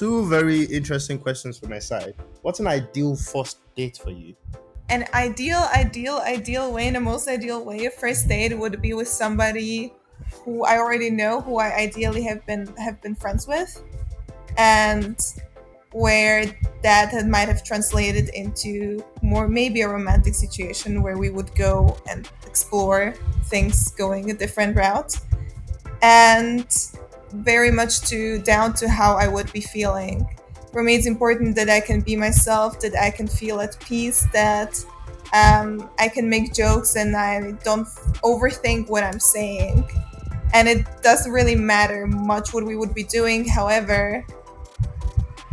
two very interesting questions from my side. What's an ideal first date for you? An ideal way, and the most ideal way, a first date would be with somebody who I already know, who I ideally have been friends with, and where that might have translated into more maybe a romantic situation where we would go and explore things going a different route, and very much to down to how I would be feeling. For me, it's important that I can be myself, that I can feel at peace, that I can make jokes and I don't overthink what I'm saying. And it doesn't really matter much what we would be doing. However,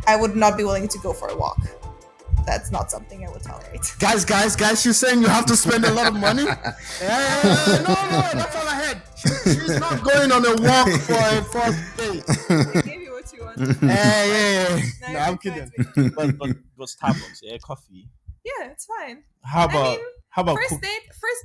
I would not be willing to go for a walk. That's not something I would tolerate. Guys, she's saying you have to spend a lot of money? No, that's all I heard. She's not going on a walk for a first date. I gave you what you wanted. Yeah. Now No, I'm you're kidding. friends But Starbucks, yeah, coffee. Yeah, it's fine. How I about mean, how about first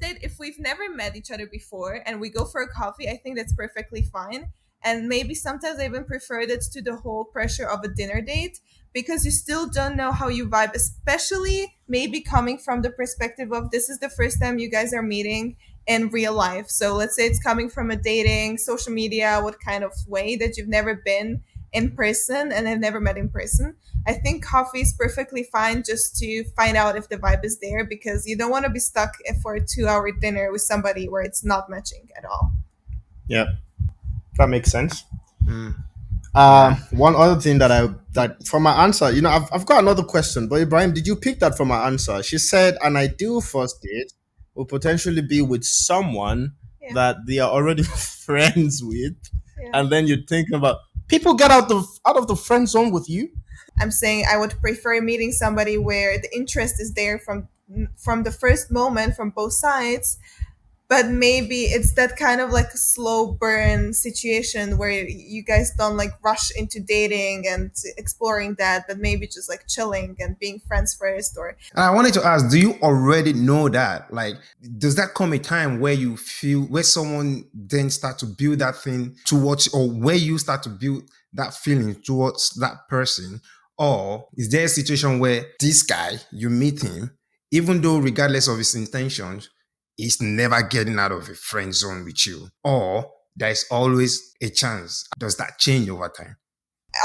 date, if we've never met each other before and we go for a coffee, I think that's perfectly fine. And maybe sometimes I even prefer it to the whole pressure of a dinner date, because you still don't know how you vibe, especially maybe coming from the perspective of this is the first time you guys are meeting in real life. So let's say it's coming from a dating, social media, what kind of way that you've never been in person and have never met in person. I think coffee is perfectly fine just to find out if the vibe is there, because you don't want to be stuck for a 2 hour dinner with somebody where it's not matching at all. Yeah, that makes sense. Mm, yeah. One other thing that from my answer, I've got another question, but Ibrahim, did you pick that from my answer? She said an ideal first date will potentially be with someone Yeah. that they are already friends with, Yeah. and then you're thinking about people get out of the friend zone with you. I'm saying I would prefer meeting somebody where the interest is there from the first moment from both sides, but maybe it's that kind of like a slow burn situation where you guys don't like rush into dating and exploring that, but maybe just like chilling and being friends first. Or And I wanted to ask, do you already know that? Like, does that come a time where you feel, where someone then start to build that thing towards, or where you start to build that feeling towards that person? Or is there a situation where this guy, you meet him, even though regardless of his intentions, he's never getting out of a friend zone with you? Or there's always a chance. Does that change over time?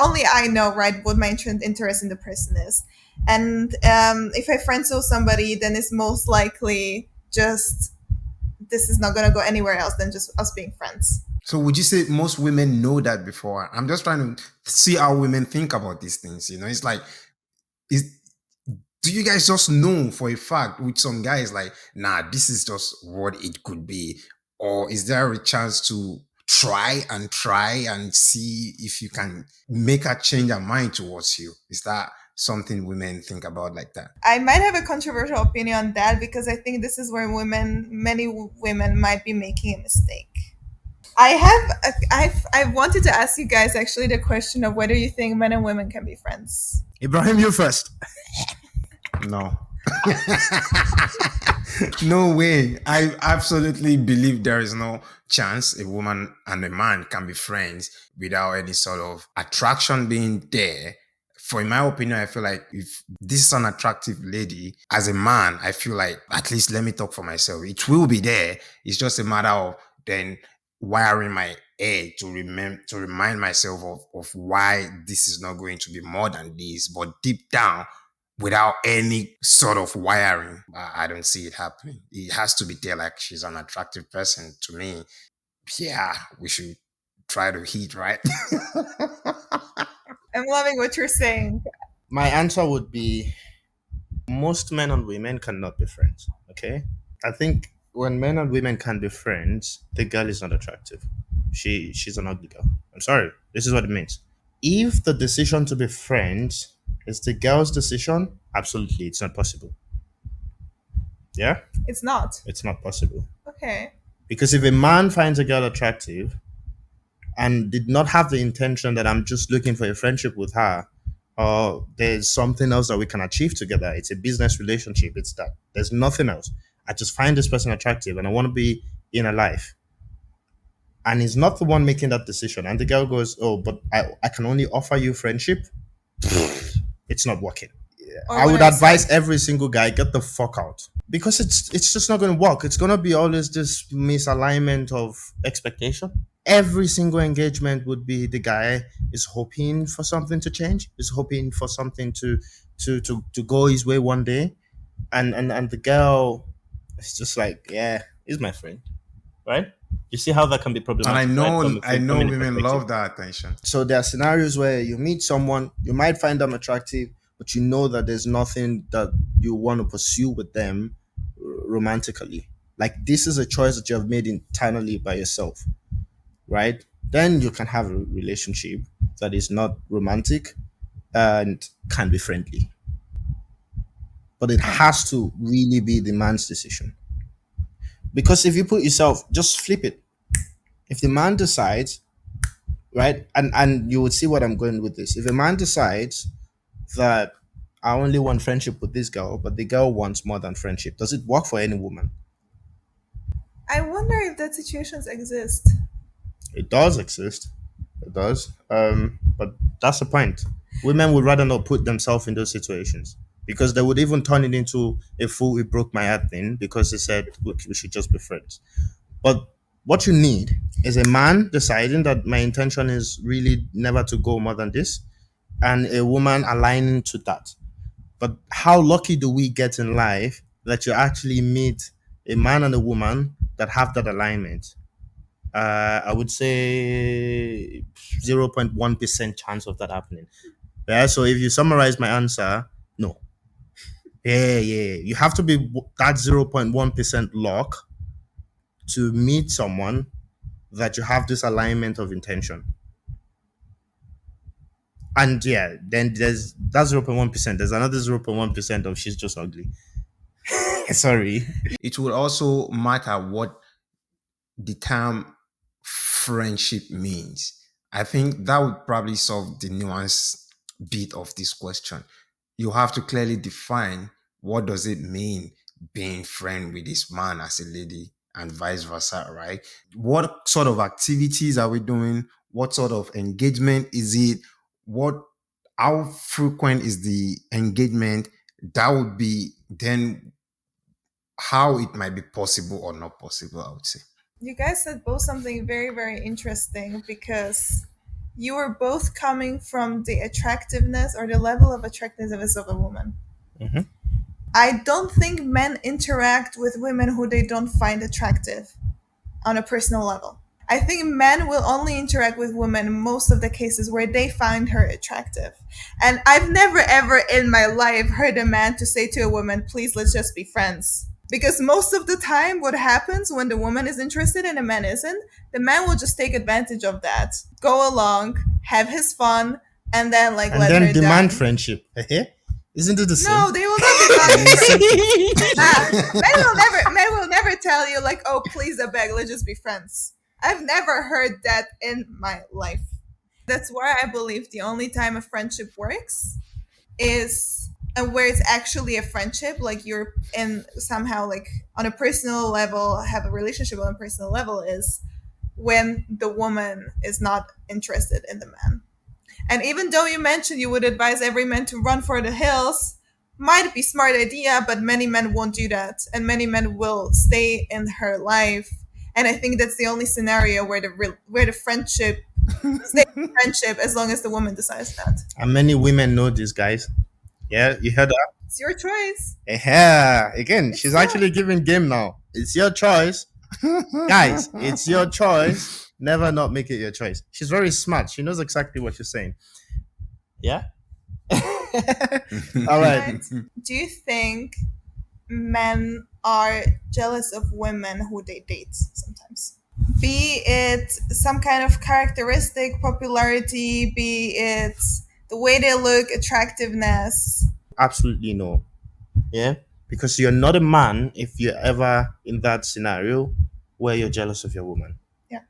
only I know, right, what my interest in the person is. And if I friend zone somebody, then it's most likely just this is not gonna go anywhere else than just us being friends. So would you say most women know that before? I'm just trying to see how women think about these things. It's like, is do you guys just know for a fact with some guys like, nah, this is just what it could be? Or is there a chance to try and see if you can make her change her mind towards you? Is that something women think about like that? I might have a controversial opinion on that, because I think this is where many women might be making a mistake. I've wanted to ask you guys actually the question of whether you think men and women can be friends. Ibrahim, you first. No. No way. I absolutely believe there is no chance a woman and a man can be friends without any sort of attraction being there. For in my opinion, I feel like if this is an attractive lady, as a man, I feel like, at least let me talk for myself, it will be there. It's just a matter of then wiring my head to remind myself of why this is not going to be more than this. But deep down, without any sort of wiring, I don't see it happening. It has to be there, like she's an attractive person to me. Yeah, we should try to hit, right? I'm loving what you're saying. My answer would be most men and women cannot be friends. Okay, I think when men and women can be friends, the girl is not attractive. She's an ugly girl. I'm sorry. This is what it means. If the decision to be friends is the girl's decision, absolutely, it's not possible. Yeah, It's not. it's not possible. Okay. Because if a man finds a girl attractive and did not have the intention that I'm just looking for a friendship with her, or there's something else that we can achieve together, it's a business relationship, it's that. There's nothing else. I just find this person attractive and I want to be in her life. And he's not the one making that decision. And the girl goes, oh, but I can only offer you friendship. It's not working. Or I what would are you advise saying? every single guy get the fuck out because it's just not going to work. It's going to be always this misalignment of expectation. Every single engagement would be the guy is hoping for something to change, is hoping for something to go his way one day, and the girl is just like, yeah, he's my friend, right? You see how that can be And I problematic, right? From know a I know feminine women perspective. love that attention. So there are scenarios where you meet someone, you might find them attractive, but you know that there's nothing that you want to pursue with them romantically. Like this is a choice that you have made internally by yourself, right? Then you can have a relationship that is not romantic and can be friendly. But it Okay. has to really be the man's decision. Because if you put yourself, just flip it. If the man decides, right, and you would see what I'm going with this. If a man decides that I only want friendship with this girl, but the girl wants more than friendship. Does it work for any woman? I wonder if that situations exist. It does exist. It does. But that's the point. Women would rather not put themselves in those situations because they would even turn it into a fool it broke my heart thing because they said we should just be friends. But what you need is a man deciding that my intention is really never to go more than this, and a woman aligning to that. But how lucky do we get in life that you actually meet a man and a woman that have that alignment? I would say 0.1% chance of that happening. Yeah. So if you summarize my answer, no. Yeah, yeah. You have to be that 0.1% luck to meet someone that you have this alignment of intention. And yeah, then there's that 0.1%. There's another 0.1% of she's just ugly. Sorry. It will also matter what the term friendship means. I think that would probably solve the nuance bit of this question. You have to clearly define what does it mean being friend with this man as a lady and vice versa, right? What sort of activities are we doing? What sort of engagement is it? What how frequent is the engagement? That would be then how it might be possible or not possible, I would say. You guys said both something very, very interesting because you were both coming from the attractiveness or the level of attractiveness of a woman. Mhm. I don't think men interact with women who they don't find attractive on a personal level. I think men will only interact with women in most of the cases where they find her attractive. And I've never ever in my life heard a man to say to a woman, please let's just be friends. Because most of the time, what happens when the woman is interested and a man isn't, the man will just take advantage of that, go along, have his fun, and then like And let then her demand down. friendship. Isn't it the No, same? they will not demand Exactly. friendship. Men will never tell you like, oh please I beg, let's just be friends. I've never heard that in my life. That's why I believe the only time a friendship works is and where it's actually a friendship, like you're in somehow like on a personal level, have a relationship on a personal level, is when the woman is not interested in the man. And even though you mentioned you would advise every man to run for the hills, might be smart idea, but many men won't do that, and many men will stay in her life. And I think that's the only scenario where the friendship stays friendship as long as the woman decides that. And many women know this, guys. Yeah, you heard that? It's your choice. Yeah. Again, she's It's yeah. actually giving game now. It's your choice. Guys, it's your choice. Never not make it your choice. She's very smart. She knows exactly what she's saying. Yeah? All right. Right. Do you think men are jealous of women who they date sometimes? Be it some kind of characteristic, popularity, be it the way they look, attractiveness. Absolutely no. Yeah? Because you're not a man if you're ever in that scenario where you're jealous of your woman. Yeah.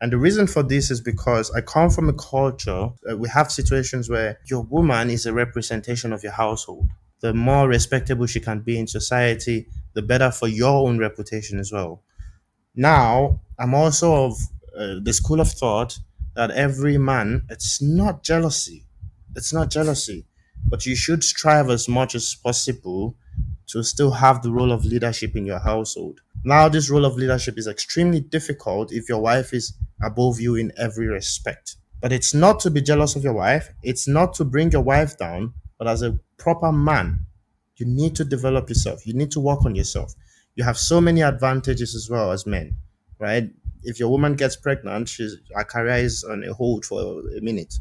And the reason for this is because I come from a culture, we have situations where your woman is a representation of your household. The more respectable she can be in society, the better for your own reputation as well. Now, I'm also of the school of thought that every man, it's not jealousy. It's not jealousy, but you should strive as much as possible to still have the role of leadership in your household. Now, this role of leadership is extremely difficult if your wife is above you in every respect. But it's not to be jealous of your wife, it's not to bring your wife down, but as a proper man, you need to develop yourself. You need to work on yourself. You have so many advantages as well as men, right? If your woman gets pregnant, her career is on a hold for a minute,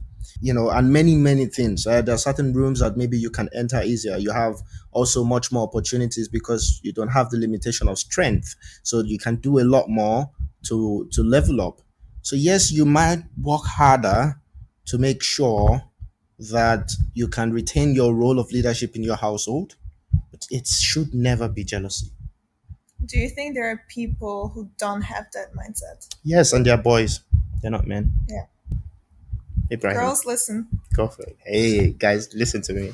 and many things. There are certain rooms that maybe you can enter easier. You have also much more opportunities because you don't have the limitation of strength, so you can do a lot more to level up. So yes, you might work harder to make sure that you can retain your role of leadership in your household, but it should never be jealousy. Do you think there are people who don't have that mindset? Yes, and they're boys, they're not men. Yeah. Ibrahim, Girls, listen. go for it. Hey guys, listen to me.